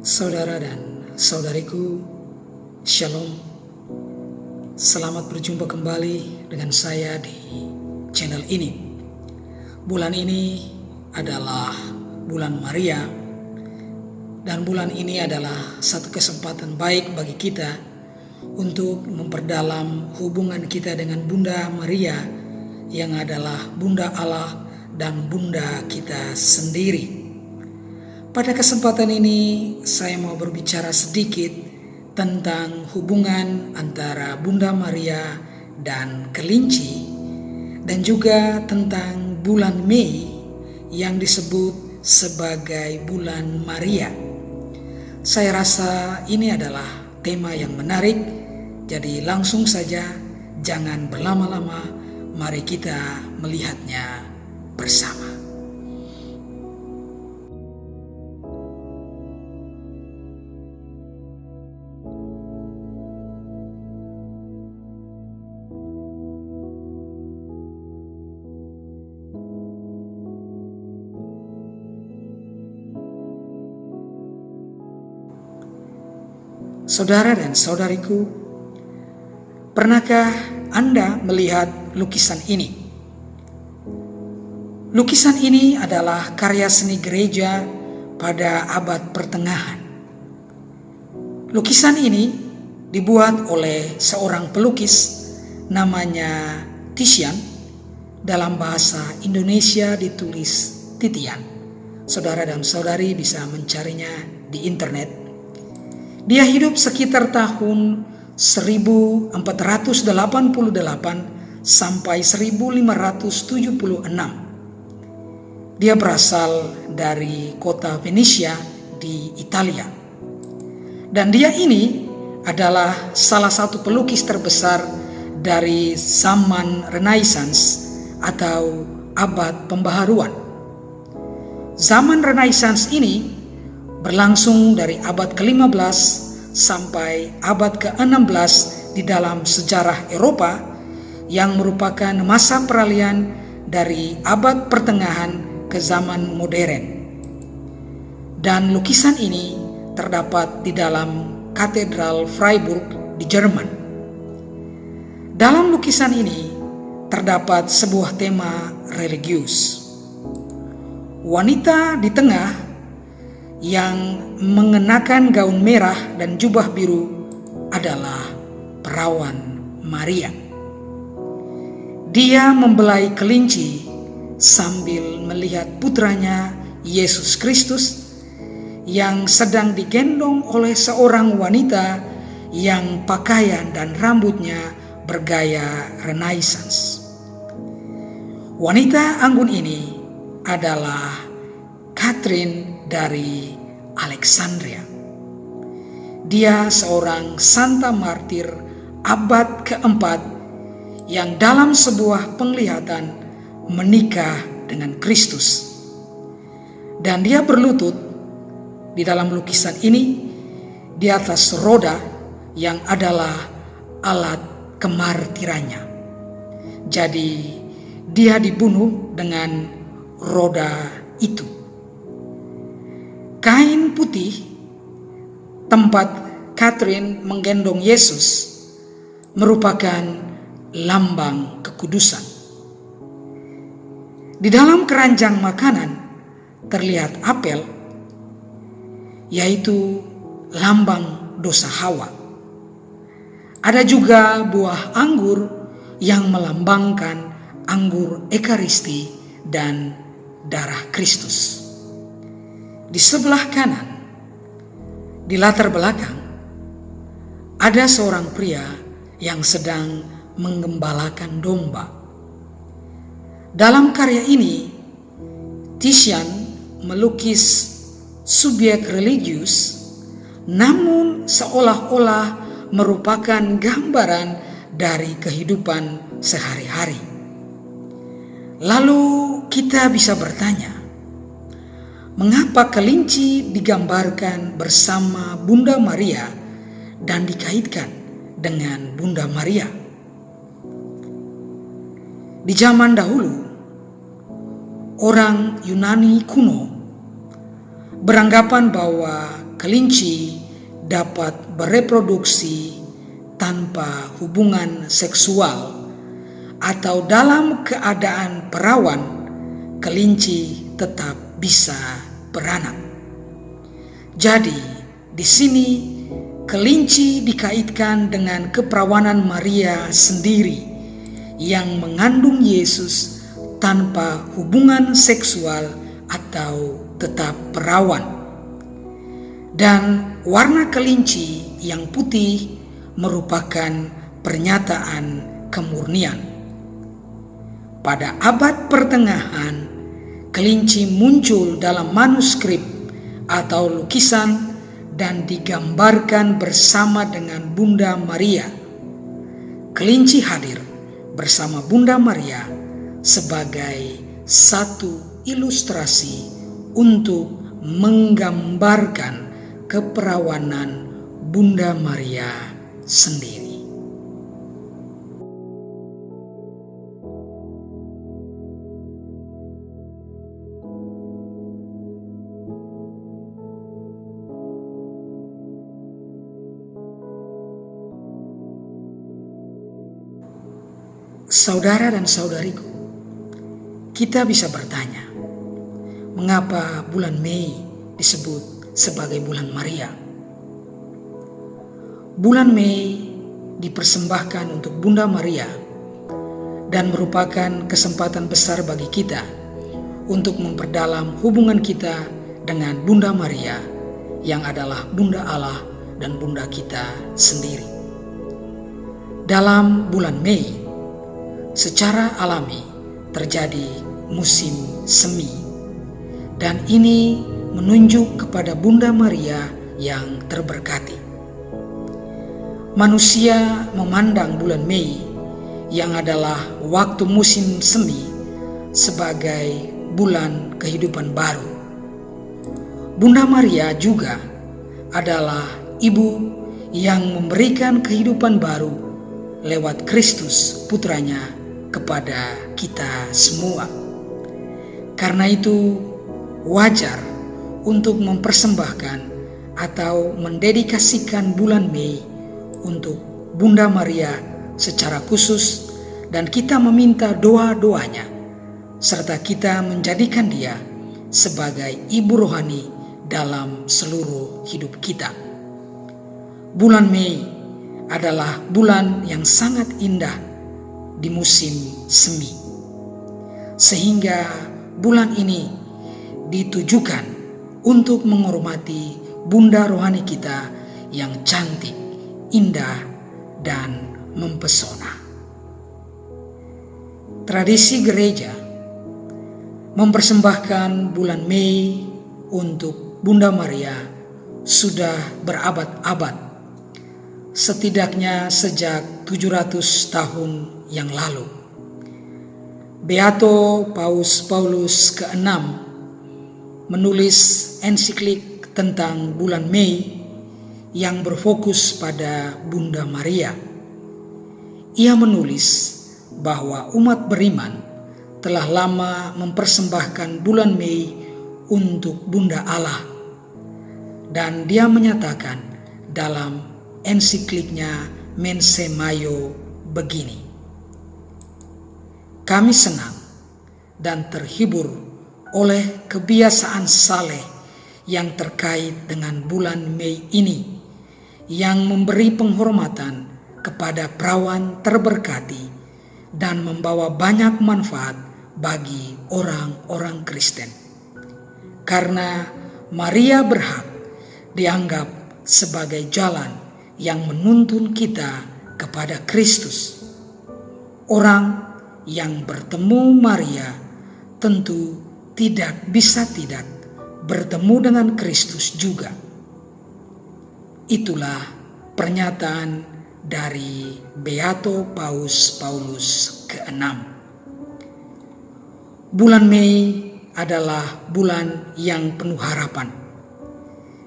Saudara dan saudariku, Shalom. Selamat berjumpa kembali dengan saya di channel ini. Bulan ini adalah bulan Maria, dan bulan ini adalah satu kesempatan baik bagi kita untuk memperdalam hubungan kita dengan Bunda Maria yang adalah Bunda Allah dan Bunda kita sendiri. Pada kesempatan ini saya mau berbicara sedikit tentang hubungan antara Bunda Maria dan kelinci, dan juga tentang bulan Mei yang disebut sebagai bulan Maria. Saya rasa ini adalah tema yang menarik, jadi langsung saja, jangan berlama-lama, mari kita melihatnya bersama. Saudara dan saudariku, pernahkah Anda melihat lukisan ini? Lukisan ini adalah karya seni gereja pada abad pertengahan. Lukisan ini dibuat oleh seorang pelukis namanya Titian. Dalam bahasa Indonesia ditulis Titian. Saudara dan saudari bisa mencarinya di internet. Dia hidup sekitar tahun 1488 sampai 1576. Dia berasal dari kota Venesia di Italia. Dan dia ini adalah salah satu pelukis terbesar dari zaman Renaissance atau abad pembaharuan. Zaman Renaissance ini berlangsung dari abad ke-15 sampai abad ke-16 di dalam sejarah Eropa, yang merupakan masa peralihan dari abad pertengahan ke zaman modern. Dan lukisan ini terdapat di dalam Katedral Freiburg di Jerman. Dalam lukisan ini terdapat sebuah tema religius. Wanita di tengah yang mengenakan gaun merah dan jubah biru adalah perawan Maria. Dia membelai kelinci sambil melihat putranya Yesus Kristus yang sedang digendong oleh seorang wanita yang pakaian dan rambutnya bergaya Renaissance. Wanita anggun ini adalah Catherine dari Alexandria. Dia seorang santa martir abad keempat yang dalam sebuah penglihatan menikah dengan Kristus. Dan dia berlutut di dalam lukisan ini di atas roda yang adalah alat kemartirannya. Jadi dia dibunuh dengan roda itu. Kain putih tempat Catherine menggendong Yesus merupakan lambang kekudusan. Di dalam keranjang makanan terlihat apel, yaitu lambang dosa Hawa. Ada juga buah anggur yang melambangkan anggur Ekaristi dan darah Kristus. Di sebelah kanan, di latar belakang, ada seorang pria yang sedang menggembalakan domba. Dalam karya ini, Titian melukis subjek religius, namun seolah-olah merupakan gambaran dari kehidupan sehari-hari. Lalu kita bisa bertanya, mengapa kelinci digambarkan bersama Bunda Maria dan dikaitkan dengan Bunda Maria? Di zaman dahulu, orang Yunani kuno beranggapan bahwa kelinci dapat bereproduksi tanpa hubungan seksual, atau dalam keadaan perawan, kelinci tetap bisa beranak. Jadi, di sini kelinci dikaitkan dengan keperawanan Maria sendiri yang mengandung Yesus tanpa hubungan seksual atau tetap perawan. Dan warna kelinci yang putih merupakan pernyataan kemurnian. Pada abad pertengahan, kelinci muncul dalam manuskrip atau lukisan dan digambarkan bersama dengan Bunda Maria. Kelinci hadir bersama Bunda Maria sebagai satu ilustrasi untuk menggambarkan keperawanan Bunda Maria sendiri. Saudara dan saudariku, kita bisa bertanya, mengapa bulan Mei disebut sebagai bulan Maria? Bulan Mei dipersembahkan untuk Bunda Maria dan merupakan kesempatan besar bagi kita untuk memperdalam hubungan kita dengan Bunda Maria yang adalah Bunda Allah dan Bunda kita sendiri. Dalam bulan Mei, secara alami terjadi musim semi, dan ini menunjuk kepada Bunda Maria yang terberkati. Manusia memandang bulan Mei yang adalah waktu musim semi sebagai bulan kehidupan baru. Bunda Maria juga adalah ibu yang memberikan kehidupan baru lewat Kristus putranya kepada kita semua. Karena itu wajar untuk mempersembahkan atau mendedikasikan bulan Mei untuk Bunda Maria secara khusus, dan kita meminta doa-doanya serta kita menjadikan dia sebagai ibu rohani dalam seluruh hidup kita. Bulan Mei adalah bulan yang sangat indah di musim semi, sehingga bulan ini ditujukan untuk menghormati Bunda rohani kita yang cantik, indah, dan mempesona. Tradisi gereja mempersembahkan bulan Mei untuk Bunda Maria sudah berabad-abad, setidaknya sejak 700 tahun yang lalu. Beato Paus Paulus ke-6 menulis ensiklik tentang bulan Mei yang berfokus pada Bunda Maria. Ia menulis bahwa umat beriman telah lama mempersembahkan bulan Mei untuk Bunda Allah, dan dia menyatakan dalam ensikliknya Mense Maio begini: kami senang dan terhibur oleh kebiasaan saleh yang terkait dengan bulan Mei ini, yang memberi penghormatan kepada perawan terberkati dan membawa banyak manfaat bagi orang-orang Kristen. Karena Maria berhak dianggap sebagai jalan yang menuntun kita kepada Kristus. Orang yang bertemu Maria tentu tidak bisa tidak bertemu dengan Kristus juga. Itulah pernyataan dari Beato Paus Paulus ke-6. Bulan Mei adalah bulan yang penuh harapan.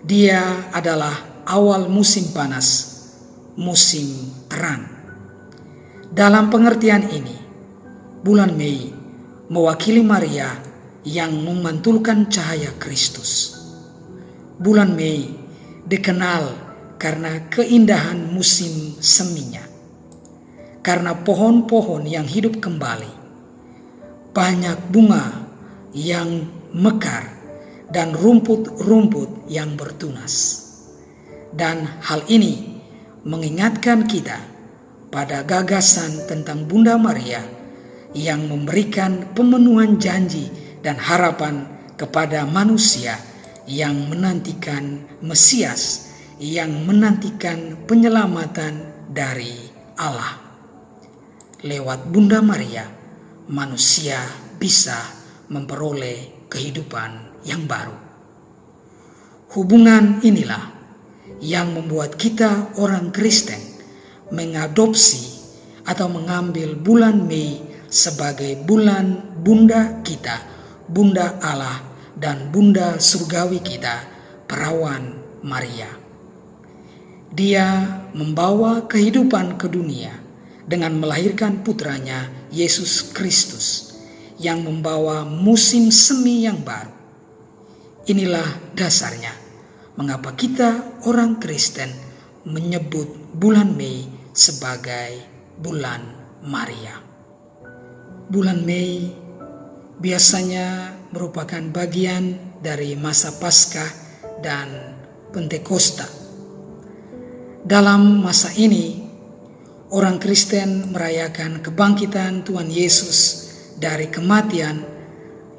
Dia adalah awal musim panas, musim terang. Dalam pengertian ini, bulan Mei mewakili Maria yang memantulkan cahaya Kristus. Bulan Mei dikenal karena keindahan musim seminya, karena pohon-pohon yang hidup kembali, banyak bunga yang mekar, dan rumput-rumput yang bertunas. Dan hal ini mengingatkan kita pada gagasan tentang Bunda Maria yang memberikan pemenuhan janji dan harapan kepada manusia yang menantikan Mesias, yang menantikan penyelamatan dari Allah. Lewat Bunda Maria, manusia bisa memperoleh kehidupan yang baru. Hubungan inilah yang membuat kita orang Kristen mengadopsi atau mengambil bulan Mei sebagai bulan Bunda kita, Bunda Allah dan Bunda surgawi kita, Perawan Maria. Dia membawa kehidupan ke dunia dengan melahirkan putranya Yesus Kristus yang membawa musim semi yang baru. Inilah dasarnya mengapa kita orang Kristen menyebut bulan Mei sebagai bulan Maria. Bulan Mei biasanya merupakan bagian dari masa Paskah dan Pentakosta. Dalam masa ini, orang Kristen merayakan kebangkitan Tuhan Yesus dari kematian,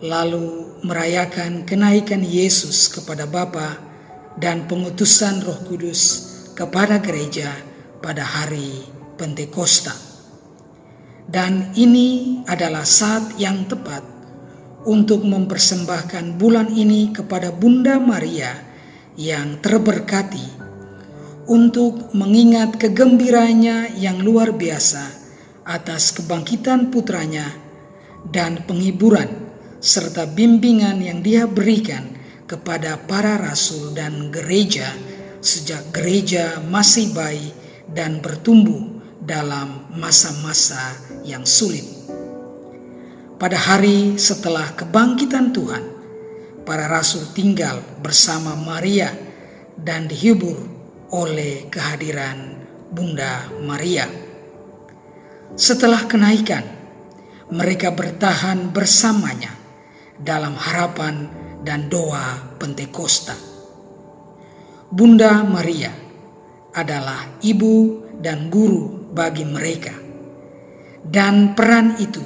lalu merayakan kenaikan Yesus kepada Bapa dan pengutusan Roh Kudus kepada gereja pada hari Pentakosta. Dan ini adalah saat yang tepat untuk mempersembahkan bulan ini kepada Bunda Maria yang terberkati, untuk mengingat kegembiraannya yang luar biasa atas kebangkitan putranya dan penghiburan serta bimbingan yang dia berikan kepada para rasul dan gereja sejak gereja masih bayi dan bertumbuh dalam masa-masa yang sulit. Pada hari setelah kebangkitan Tuhan, para rasul tinggal bersama Maria dan dihibur oleh kehadiran Bunda Maria. Setelah kenaikan, mereka bertahan bersamanya dalam harapan dan doa Pentakosta. Bunda Maria adalah ibu dan guru bagi mereka, dan peran itu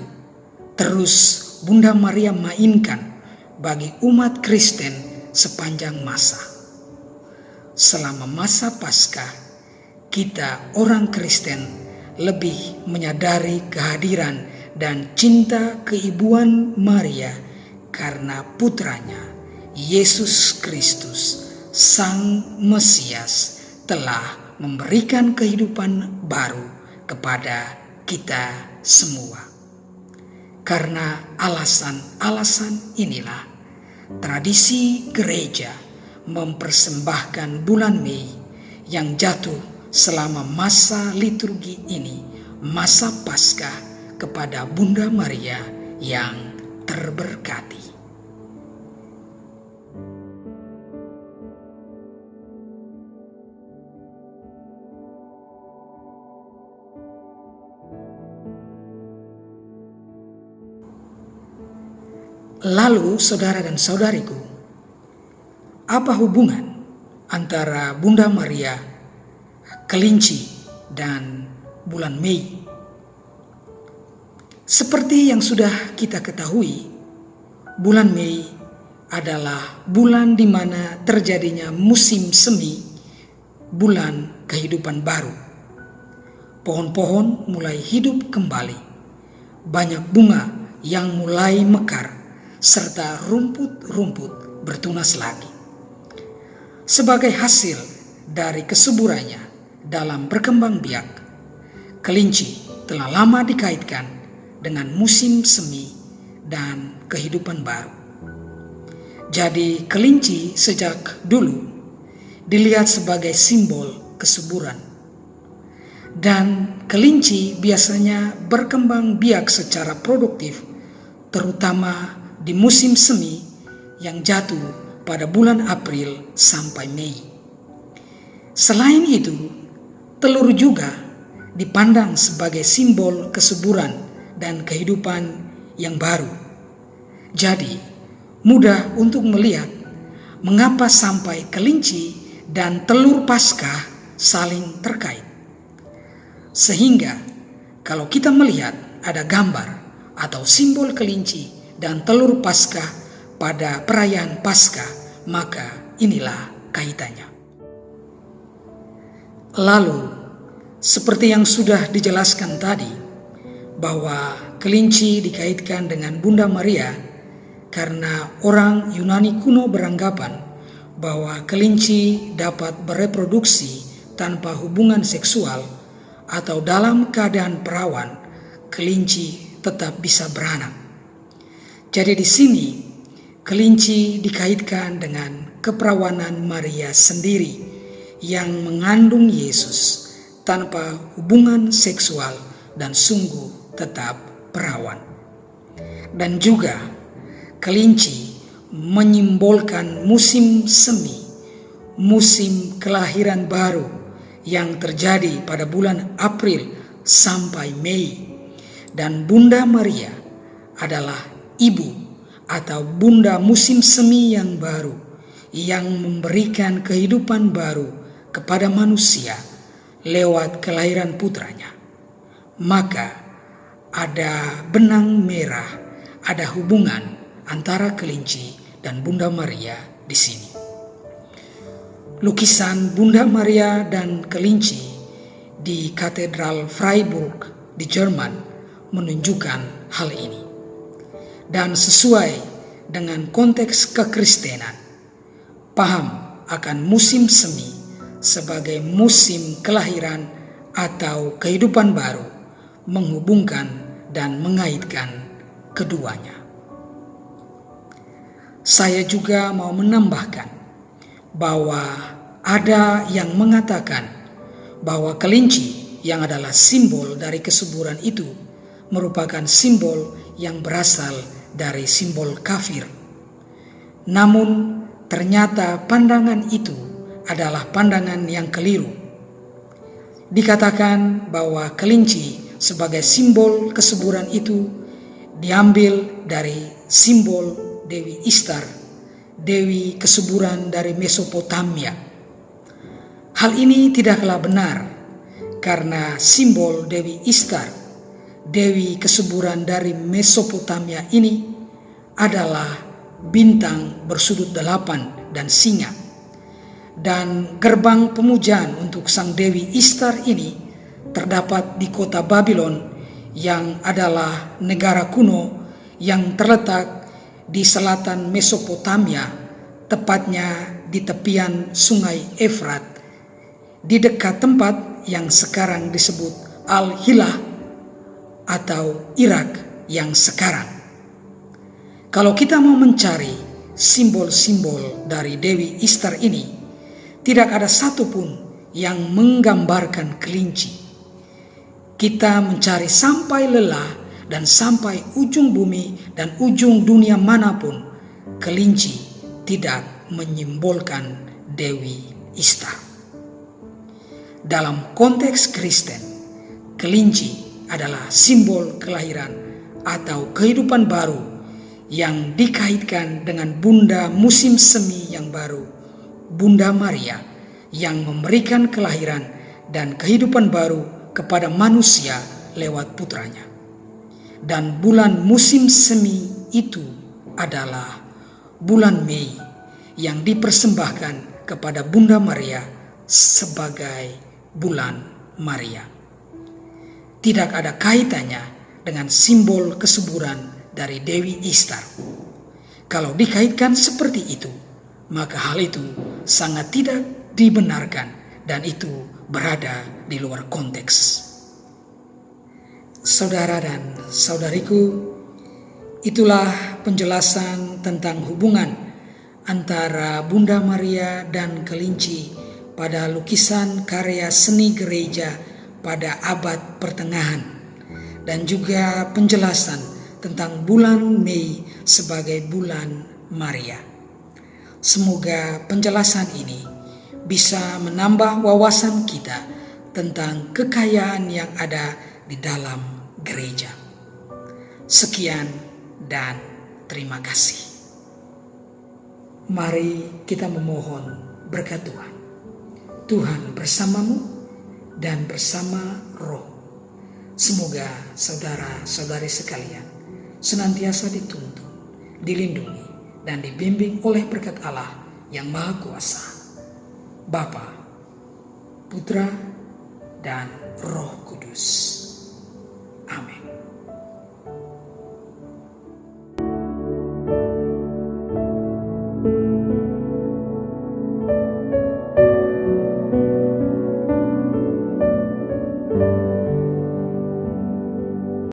terus Bunda Maria mainkan bagi umat Kristen sepanjang masa. Selama masa Paskah, kita orang Kristen lebih menyadari kehadiran dan cinta keibuan Maria karena putranya Yesus Kristus, Sang Mesias, telah memberikan kehidupan baru kepada kita semua. Karena alasan-alasan inilah tradisi gereja mempersembahkan bulan Mei yang jatuh selama masa liturgi ini, masa Paskah, kepada Bunda Maria yang terberkati. Lalu saudara dan saudariku, apa hubungan antara Bunda Maria, kelinci, dan bulan Mei? Seperti yang sudah kita ketahui, bulan Mei adalah bulan di mana terjadinya musim semi, bulan kehidupan baru. Pohon-pohon mulai hidup kembali, banyak bunga yang mulai mekar, serta rumput-rumput bertunas lagi. Sebagai hasil dari kesuburannya dalam berkembang biak, kelinci telah lama dikaitkan dengan musim semi dan kehidupan baru. Jadi kelinci sejak dulu dilihat sebagai simbol kesuburan. Dan kelinci biasanya berkembang biak secara produktif, terutama di musim semi yang jatuh pada bulan April sampai Mei. Selain itu, telur juga dipandang sebagai simbol kesuburan dan kehidupan yang baru. Jadi, mudah untuk melihat mengapa sampai kelinci dan telur Paskah saling terkait. Sehingga kalau kita melihat ada gambar atau simbol kelinci dan telur Paskah pada perayaan Paskah, maka inilah kaitannya. Lalu, seperti yang sudah dijelaskan tadi, bahwa kelinci dikaitkan dengan Bunda Maria karena orang Yunani kuno beranggapan bahwa kelinci dapat bereproduksi tanpa hubungan seksual, atau dalam keadaan perawan, kelinci tetap bisa beranak. Jadi di sini, kelinci dikaitkan dengan keperawanan Maria sendiri yang mengandung Yesus tanpa hubungan seksual dan sungguh tetap perawan. Dan juga kelinci menyimbolkan musim semi, musim kelahiran baru yang terjadi pada bulan April sampai Mei. Dan Bunda Maria adalah ibu atau bunda musim semi yang baru, yang memberikan kehidupan baru kepada manusia lewat kelahiran putranya. Maka ada benang merah, ada hubungan antara kelinci dan Bunda Maria di sini. Lukisan Bunda Maria dan kelinci di Katedral Freiburg di Jerman menunjukkan hal ini. Dan sesuai dengan konteks kekristenan, paham akan musim semi sebagai musim kelahiran atau kehidupan baru, menghubungkan dan mengaitkan keduanya. Saya juga mau menambahkan bahwa ada yang mengatakan bahwa kelinci yang adalah simbol dari kesuburan itu merupakan simbol yang berasal dari simbol kafir. Namun ternyata pandangan itu adalah pandangan yang keliru. Dikatakan bahwa kelinci sebagai simbol kesuburan itu diambil dari simbol Dewi Ishtar, dewi kesuburan dari Mesopotamia. Hal ini tidaklah benar, karena simbol Dewi Ishtar, dewi kesuburan dari Mesopotamia ini adalah bintang bersudut 8 dan singa. Dan gerbang pemujaan untuk sang Dewi Ishtar ini terdapat di kota Babylon, yang adalah negara kuno yang terletak di selatan Mesopotamia, tepatnya di tepian sungai Efrat, di dekat tempat yang sekarang disebut Al-Hilah atau Irak yang sekarang. Kalau kita mau mencari simbol-simbol dari Dewi Ishtar ini, tidak ada satupun yang menggambarkan kelinci. Kita mencari sampai lelah dan sampai ujung bumi dan ujung dunia manapun, kelinci tidak menyimbolkan Dewi Ishtar. Dalam konteks Kristen, kelinci adalah simbol kelahiran atau kehidupan baru yang dikaitkan dengan Bunda musim semi yang baru, Bunda Maria, yang memberikan kelahiran dan kehidupan baru kepada manusia lewat putranya. Dan bulan musim semi itu adalah bulan Mei yang dipersembahkan kepada Bunda Maria sebagai bulan Maria. Tidak ada kaitannya dengan simbol kesuburan dari Dewi Ishtar. Kalau dikaitkan seperti itu, maka hal itu sangat tidak dibenarkan dan itu berada di luar konteks. Saudara dan saudariku, itulah penjelasan tentang hubungan antara Bunda Maria dan kelinci pada lukisan karya seni gereja pada abad pertengahan, dan juga penjelasan tentang bulan Mei sebagai bulan Maria. Semoga penjelasan ini bisa menambah wawasan kita tentang kekayaan yang ada di dalam gereja. Sekian dan terima kasih. Mari kita memohon berkat Tuhan. Tuhan bersamamu dan bersama Roh. Semoga saudara-saudari sekalian senantiasa dituntun, dilindungi, dan dibimbing oleh berkat Allah yang Maha Kuasa, Bapa, Putra, dan Roh Kudus. Amin.